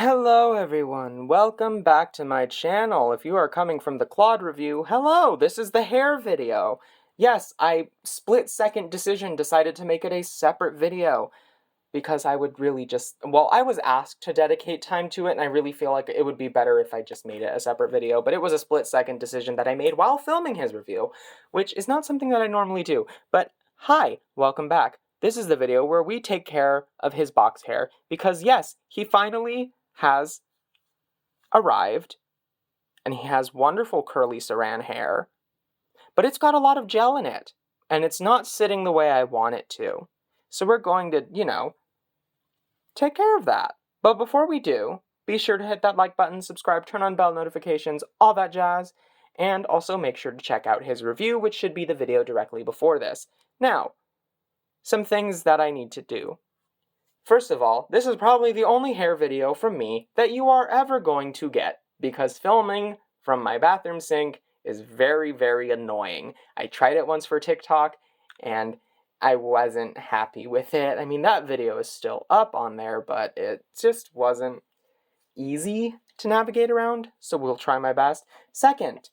Hello everyone, welcome back to my channel. If you are coming from the Claude review, hello, this is the hair video. Yes, I split-second decision decided to make it a separate video because I would really I was asked to dedicate time to it and I really feel like it would be better if I just made it a separate video, but it was a split-second decision that I made while filming his review, which is not something that I normally do. But hi, welcome back. This is the video where we take care of his box hair because yes, he finally has arrived, and he has wonderful curly saran hair, but it's got a lot of gel in it, and it's not sitting the way I want it to. So we're going to, take care of that. But before we do, be sure to hit that like button, subscribe, turn on bell notifications, all that jazz, and also make sure to check out his review, which should be the video directly before this. Now, some things that I need to do. First of all, this is probably the only hair video from me that you are ever going to get, because filming from my bathroom sink is very, very annoying. I tried it once for TikTok, and I wasn't happy with it. I mean, that video is still up on there, but it just wasn't easy to navigate around, so we'll try my best. Second,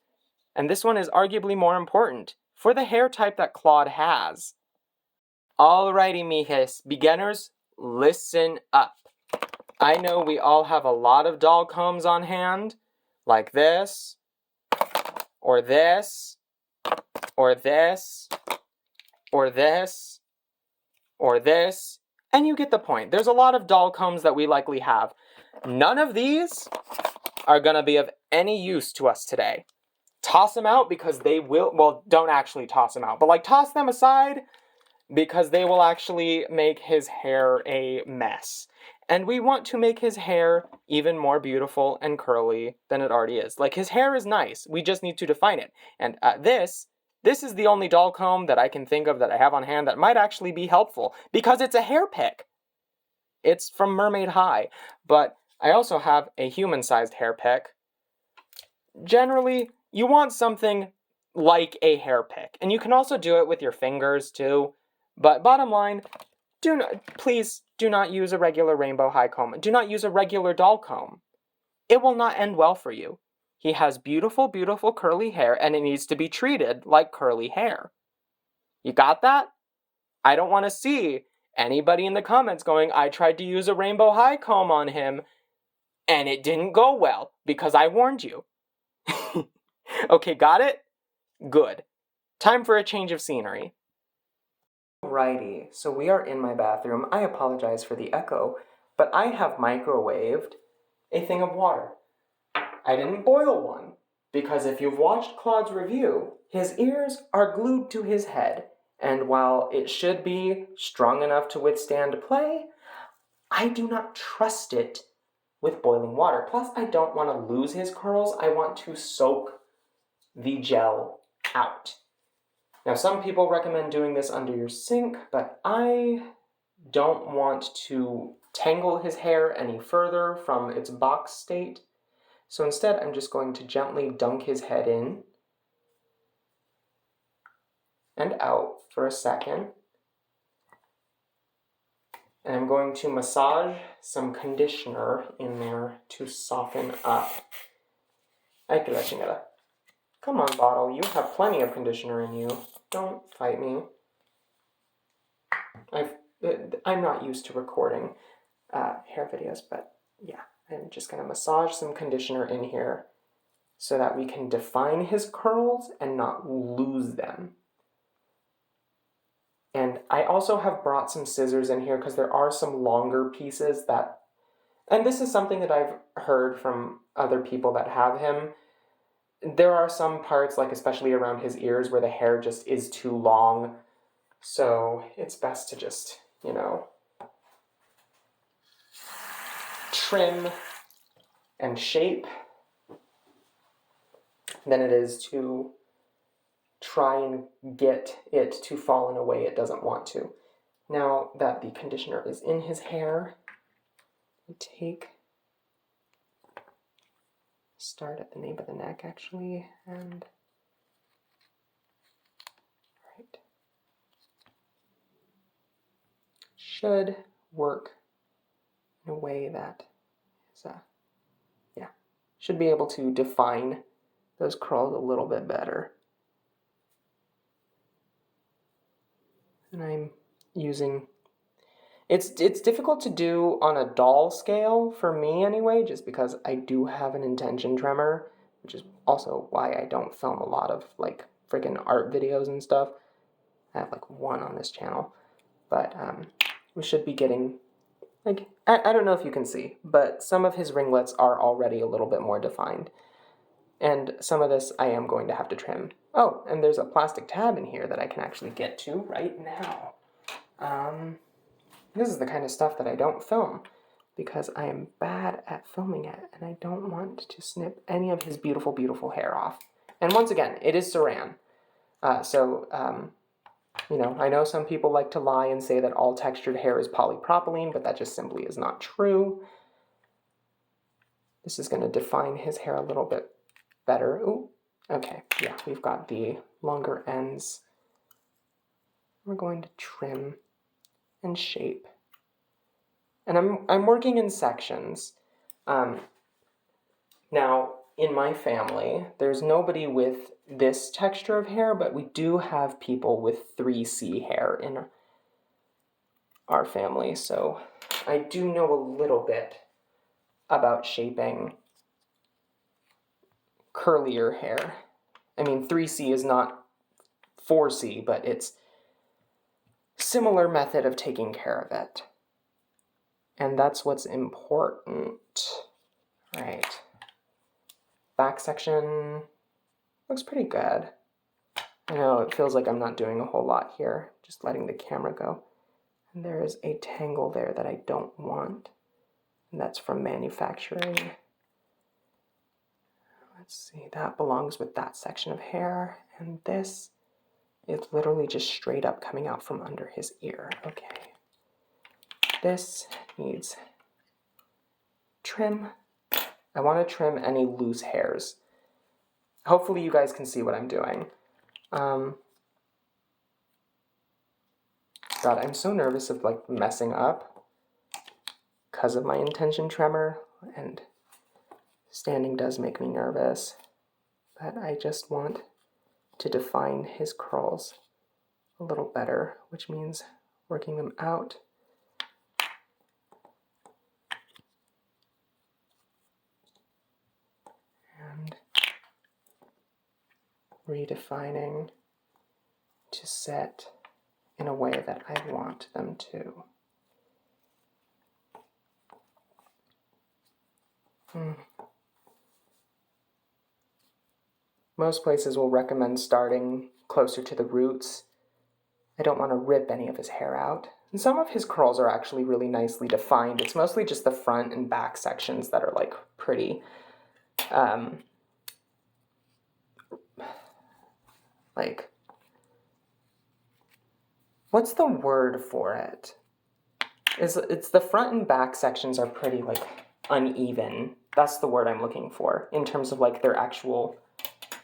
and this one is arguably more important, for the hair type that Claude has. Alrighty, mijes, beginners, listen up. I know we all have a lot of doll combs on hand, like this, or this, or this, or this, or this, and you get the point. There's a lot of doll combs that we likely have. None of these are gonna be of any use to us today. Toss them out because they will, well, don't actually toss them out, but toss them aside because they will actually make his hair a mess. And we want to make his hair even more beautiful and curly than it already is. His hair is nice, we just need to define it. And this is the only doll comb that I can think of that I have on hand that might actually be helpful, because it's a hair pick. It's from Mermaid High, but I also have a human-sized hair pick. Generally, you want something like a hair pick, and you can also do it with your fingers too. But bottom line, please do not use a regular rainbow high comb. Do not use a regular doll comb. It will not end well for you. He has beautiful, beautiful curly hair, and it needs to be treated like curly hair. You got that? I don't want to see anybody in the comments going, I tried to use a rainbow high comb on him, and it didn't go well, because I warned you. Okay, got it? Good. Time for a change of scenery. Alrighty, so we are in my bathroom. I apologize for the echo, but I have microwaved a thing of water. I didn't boil one, because if you've watched Claude's review, his ears are glued to his head, and while it should be strong enough to withstand play, I do not trust it with boiling water. Plus, I don't want to lose his curls. I want to soak the gel out. Now, some people recommend doing this under your sink, but I don't want to tangle his hair any further from its box state. So instead, I'm just going to gently dunk his head in and out for a second. And I'm going to massage some conditioner in there to soften up. Ay, que la chingada. Come on, bottle, you have plenty of conditioner in you. Don't fight me. I'm not used to recording hair videos, but yeah, I'm just going to massage some conditioner in here so that we can define his curls and not lose them. And I also have brought some scissors in here because there are some longer pieces that, and this is something that I've heard from other people that have him. There are some parts, especially around his ears, where the hair just is too long. So it's best to just, trim and shape than it is to try and get it to fall in a way it doesn't want to. Now that the conditioner is in his hair, we start at the nape of the neck actually, and right. Should work in a way that So, yeah, should be able to define those curls a little bit better. And I'm using, it's difficult to do on a doll scale, for me anyway, just because I do have an intention tremor, which is also why I don't film a lot of, like, freaking art videos and stuff. I have, like, one on this channel. But, we should be getting, like, I don't know if you can see, but some of his ringlets are already a little bit more defined. And some of this I am going to have to trim. Oh, and there's a plastic tab in here that I can actually get to right now. This is the kind of stuff that I don't film because I am bad at filming it and I don't want to snip any of his beautiful, beautiful hair off. And once again, it is saran. You know, I know some people like to lie and say that all textured hair is polypropylene, but that just simply is not true. This is going to define his hair a little bit better. Ooh, okay, yeah, we've got the longer ends. We're going to trim and shape. And I'm working in sections. Now, in my family, there's nobody with this texture of hair, but we do have people with 3C hair in our family, so I do know a little bit about shaping curlier hair. I mean, 3C is not 4C, but it's similar method of taking care of it. And that's what's important. Right. Back section looks pretty good. I know it feels like I'm not doing a whole lot here, just letting the camera go. And there is a tangle there that I don't want. And that's from manufacturing. Let's see, that belongs with that section of hair. And this is literally just straight up coming out from under his ear. Okay. This needs trim. I want to trim any loose hairs. Hopefully you guys can see what I'm doing. God, I'm so nervous of like messing up because of my intention tremor, and standing does make me nervous. But I just want to define his curls a little better, which means working them out. And redefining to set in a way that I want them to. Most places will recommend starting closer to the roots. I don't want to rip any of his hair out. And some of his curls are actually really nicely defined. It's mostly just the front and back sections that are like pretty, like, what's the word for it? It's the front and back sections are pretty like uneven. That's the word I'm looking for in terms of like their actual,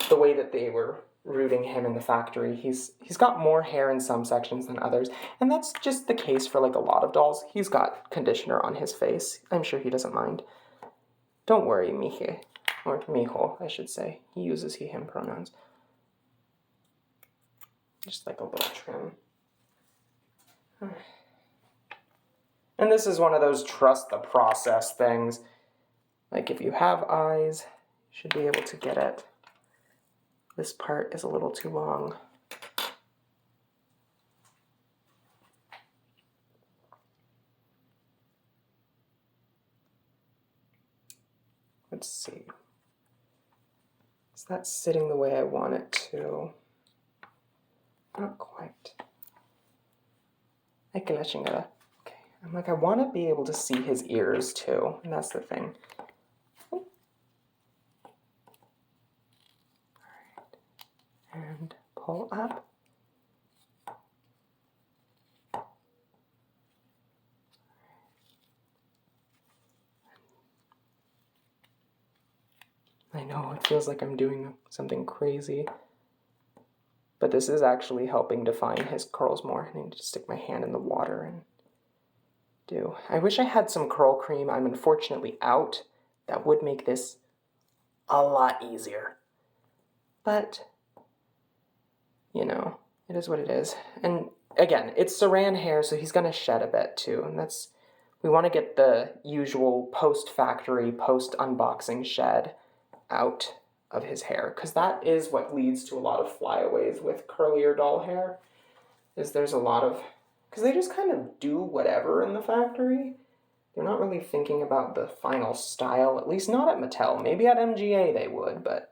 the way that they were rooting him in the factory. He's got more hair in some sections than others, and that's just the case for like a lot of dolls. He's got conditioner on his face. I'm sure he doesn't mind. Don't worry, mije, or mijo, I should say. He uses he, him pronouns. Just like a little trim. And this is one of those trust the process things. Like if you have eyes, you should be able to get it. This part is a little too long. Let's see. Is that sitting the way I want it to? Not quite. Okay, I'm like, I want to be able to see his ears too, and that's the thing. All right. And pull up. I know, it feels like I'm doing something crazy, but this is actually helping define his curls more. I need to stick my hand in the water and do. I wish I had some curl cream. I'm unfortunately out. That would make this a lot easier. But, you know, it is what it is. And again, it's Saran hair, so he's gonna shed a bit too. And we want to get the usual post-factory, post-unboxing shed out of his hair, because that is what leads to a lot of flyaways with curlier doll hair, is there's a lot of, because they just kind of do whatever in the factory. They're not really thinking about the final style, at least not at Mattel. Maybe at MGA they would, but,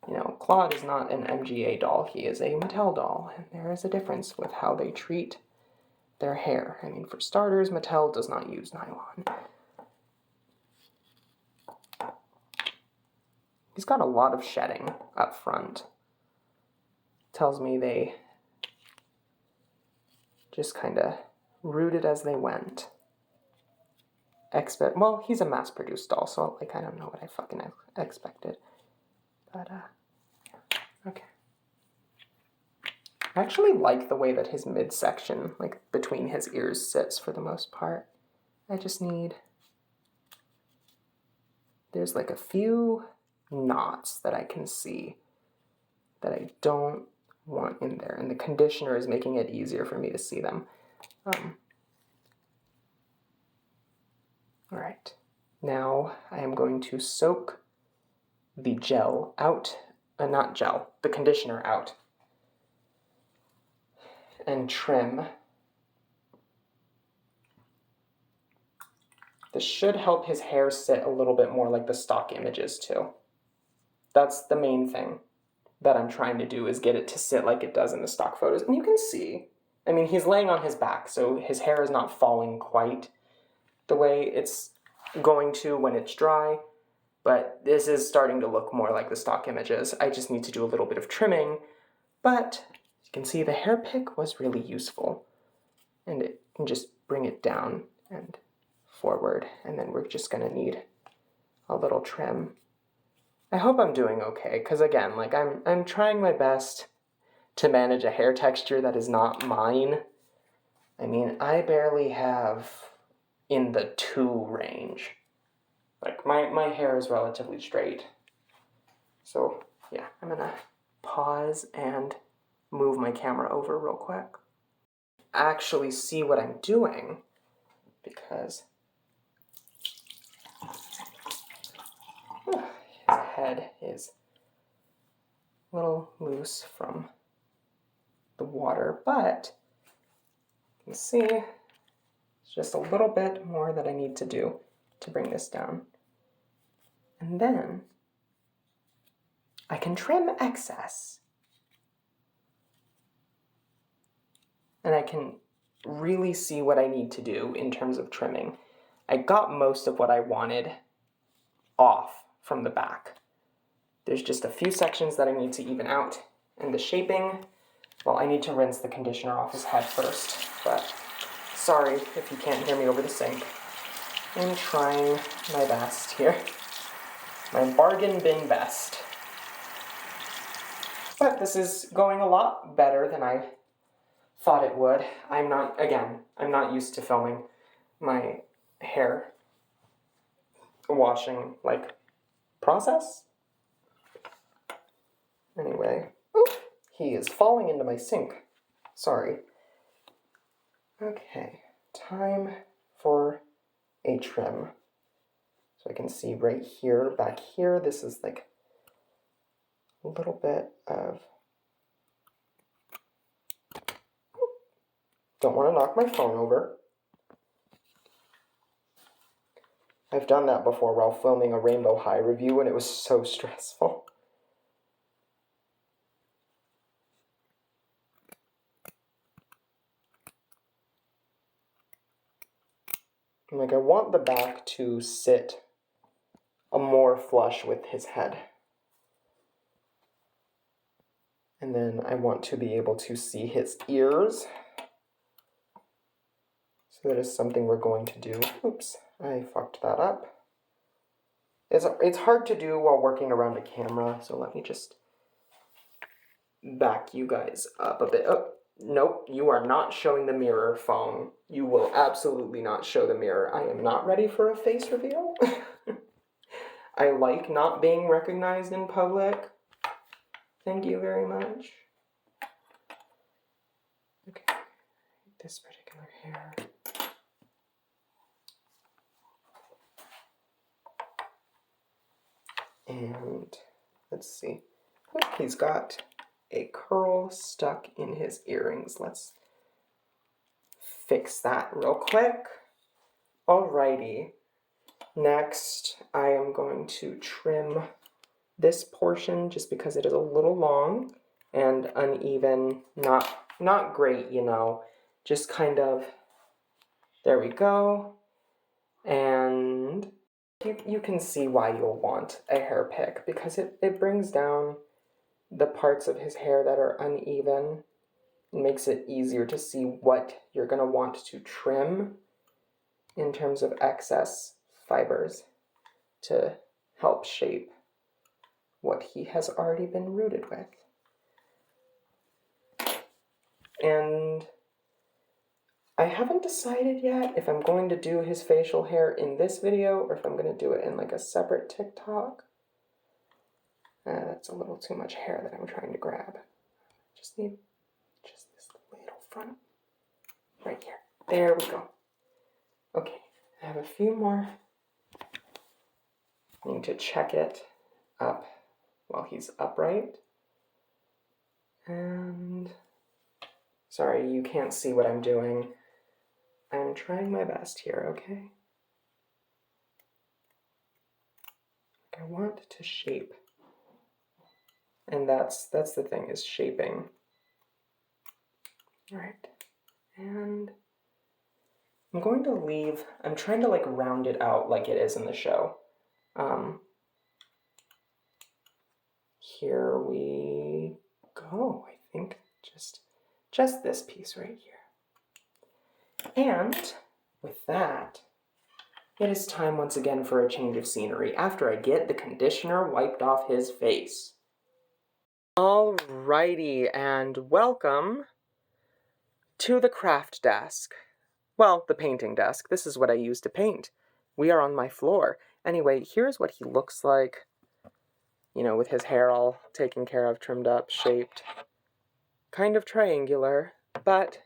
you know, Claude is not an MGA doll. He is a Mattel doll, and there is a difference with how they treat their hair. I mean, for starters, Mattel does not use nylon. He's got a lot of shedding up front. Tells me they just kind of rooted as they went. Well, he's a mass-produced doll, so like I don't know what I fucking expected. But okay. I actually like the way that his midsection, like between his ears, sits for the most part. I just need, there's like a few knots that I can see that I don't want in there, and the conditioner is making it easier for me to see them. All right, now I am going to soak the gel out, not gel, the conditioner out, and trim. This should help his hair sit a little bit more like the stock images too. That's the main thing that I'm trying to do, is get it to sit like it does in the stock photos. And you can see, I mean, he's laying on his back, so his hair is not falling quite the way it's going to when it's dry, but this is starting to look more like the stock images. I just need to do a little bit of trimming, but you can see the hair pick was really useful, and it can just bring it down and forward, and then we're just gonna need a little trim. I hope I'm doing okay, because again, like I'm trying my best to manage a hair texture that is not mine. I mean, I barely have in the 2 range. Like my hair is relatively straight. So yeah, I'm gonna pause and move my camera over real quick. Actually see what I'm doing, because his head is a little loose from the water, but you can see it's just a little bit more that I need to do to bring this down. And then I can trim excess. And I can really see what I need to do in terms of trimming. I got most of what I wanted off from the back. There's just a few sections that I need to even out. And the shaping, well, I need to rinse the conditioner off his head first, but sorry if you can't hear me over the sink. I'm trying my best here. My bargain bin best. But this is going a lot better than I thought it would. I'm not used to filming my hair washing, like, process. Anyway, he is falling into my sink. Sorry. Okay, time for a trim. So I can see right here, back here, this is like a little bit of, don't want to knock my phone over. I've done that before while filming a Rainbow High review and it was so stressful. Like, I want the back to sit a more flush with his head. And then I want to be able to see his ears. So that is something we're going to do. Oops, I fucked that up. It's hard to do while working around a camera, so let me just back you guys up a bit. Oh, nope, you are not showing the mirror, phone. You will absolutely not show the mirror. I am not ready for a face reveal. I like not being recognized in public. Thank you very much. Okay, this particular hair. And let's see. Oh, he's got a curl stuck in his earrings. Let's fix that real quick. Alrighty. Next, I am going to trim this portion just because it is a little long and uneven. Not great, you know. Just kind of, there we go. And you can see why you'll want a hair pick, because it brings down the parts of his hair that are uneven. It makes it easier to see what you're going to want to trim in terms of excess fibers to help shape what he has already been rooted with. And I haven't decided yet if I'm going to do his facial hair in this video or if I'm going to do it in like a separate TikTok. That's a little too much hair that I'm trying to grab. Just need just this little front right here. There we go. Okay, I have a few more. I need to check it up while he's upright. And sorry, you can't see what I'm doing. I'm trying my best here, okay? I want to shape. And that's the thing, is shaping. All right. And I'm going to leave, I'm trying to like round it out like it is in the show. Here we go. I think just this piece right here. And with that, it is time once again for a change of scenery after I get the conditioner wiped off his face. Alrighty, and welcome to the craft desk. Well, the painting desk. This is what I use to paint. We are on my floor. Anyway, here's what he looks like. You know, with his hair all taken care of, trimmed up, shaped. Kind of triangular, but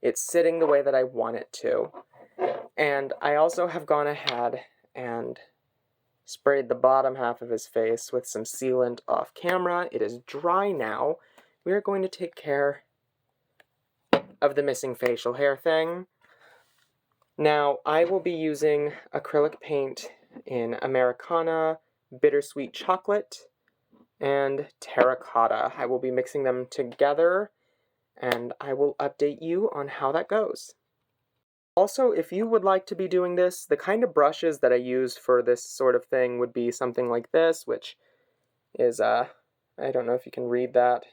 it's sitting the way that I want it to. And I also have gone ahead and sprayed the bottom half of his face with some sealant off camera. It is dry now. We are going to take care of the missing facial hair thing. Now, I will be using acrylic paint in Americana, Bittersweet Chocolate, and Terracotta. I will be mixing them together, and I will update you on how that goes. Also, if you would like to be doing this, the kind of brushes that I use for this sort of thing would be something like this, which is, I don't know if you can read that.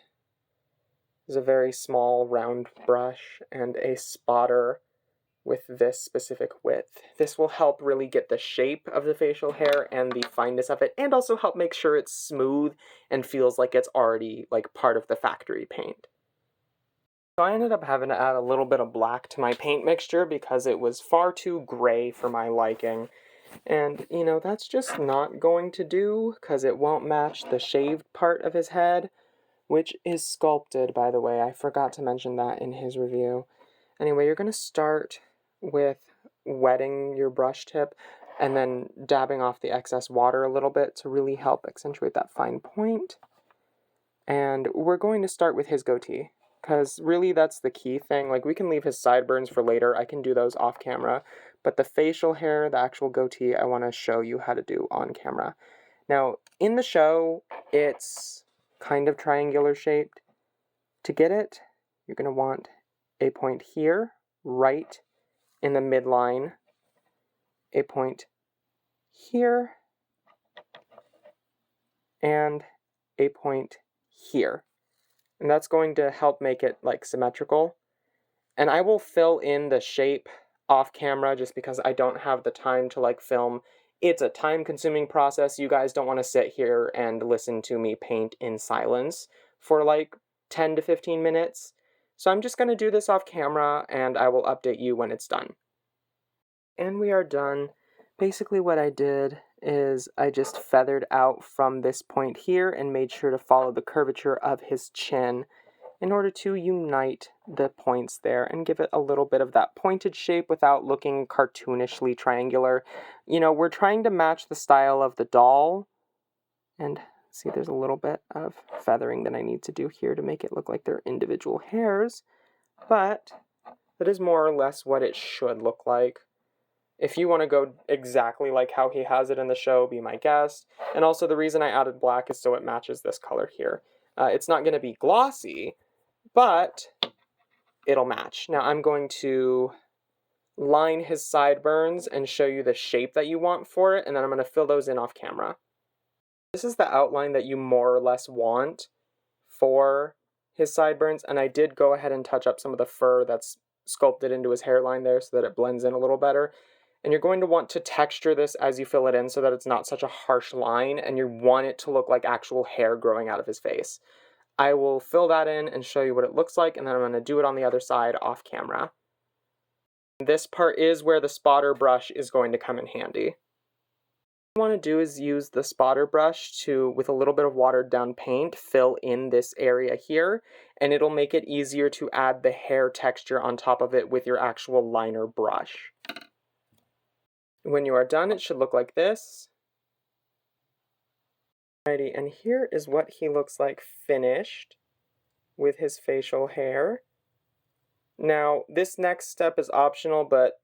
It's a very small round brush and a spotter with this specific width. This will help really get the shape of the facial hair and the fineness of it, and also help make sure it's smooth and feels like it's already like part of the factory paint. So I ended up having to add a little bit of black to my paint mixture because it was far too gray for my liking. And, you know, that's just not going to do because it won't match the shaved part of his head, which is sculpted, by the way. I forgot to mention that in his review. Anyway, you're going to start with wetting your brush tip and then dabbing off the excess water a little bit to really help accentuate that fine point. And we're going to start with his goatee, because really that's the key thing. Like, we can leave his sideburns for later. I can do those off camera. But the facial hair, the actual goatee, I want to show you how to do on camera. Now, in the show, it's kind of triangular shaped. To get it, you're going to want a point here, right in the midline, a point here, and a point here. And that's going to help make it like symmetrical. And I will fill in the shape off camera just because I don't have the time to like film. It's a time-consuming process. You guys don't want to sit here and listen to me paint in silence for like 10 to 15 minutes. So I'm just going to do this off camera, and I will update you when it's done. And we are done. Basically what I did is I just feathered out from this point here and made sure to follow the curvature of his chin in order to unite the points there and give it a little bit of that pointed shape without looking cartoonishly triangular. You know, we're trying to match the style of the doll, and see there's a little bit of feathering that I need to do here to make it look like they're individual hairs, but that is more or less what it should look like. If you want to go exactly like how he has it in the show, be my guest. And also the reason I added black is so it matches this color here. It's not going to be glossy, but it'll match. Now I'm going to line his sideburns and show you the shape that you want for it, and then I'm going to fill those in off camera. This is the outline that you more or less want for his sideburns, and I did go ahead and touch up some of the fur that's sculpted into his hairline there so that it blends in a little better. And you're going to want to texture this as you fill it in so that it's not such a harsh line, and you want it to look like actual hair growing out of his face. I will fill that in and show you what it looks like, and then I'm going to do it on the other side off camera. This part is where the spotter brush is going to come in handy. What I want to do is use the spotter brush to, with a little bit of watered down paint, fill in this area here, and it'll make it easier to add the hair texture on top of it with your actual liner brush. When you are done, it should look like this. Alrighty, and here is what he looks like finished with his facial hair. Now, this next step is optional, but,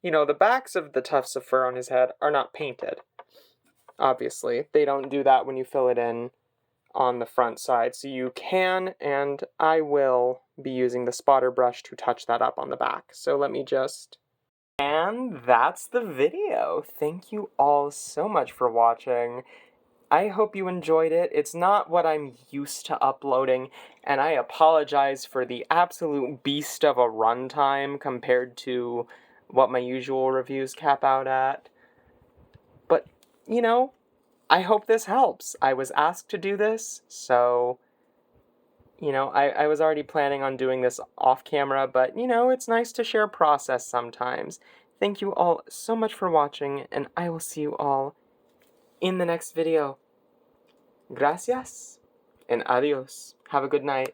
you know, the backs of the tufts of fur on his head are not painted. Obviously, they don't do that when you fill it in on the front side, so you can, and I will be using the spotter brush to touch that up on the back. So let me just... And that's the video. Thank you all so much for watching. I hope you enjoyed it. It's not what I'm used to uploading, and I apologize for the absolute beast of a runtime compared to what my usual reviews cap out at. But, you know, I hope this helps. I was asked to do this, so, you know, I was already planning on doing this off camera, but, you know, it's nice to share process sometimes. Thank you all so much for watching, and I will see you all in the next video. Gracias and adios. Have a good night.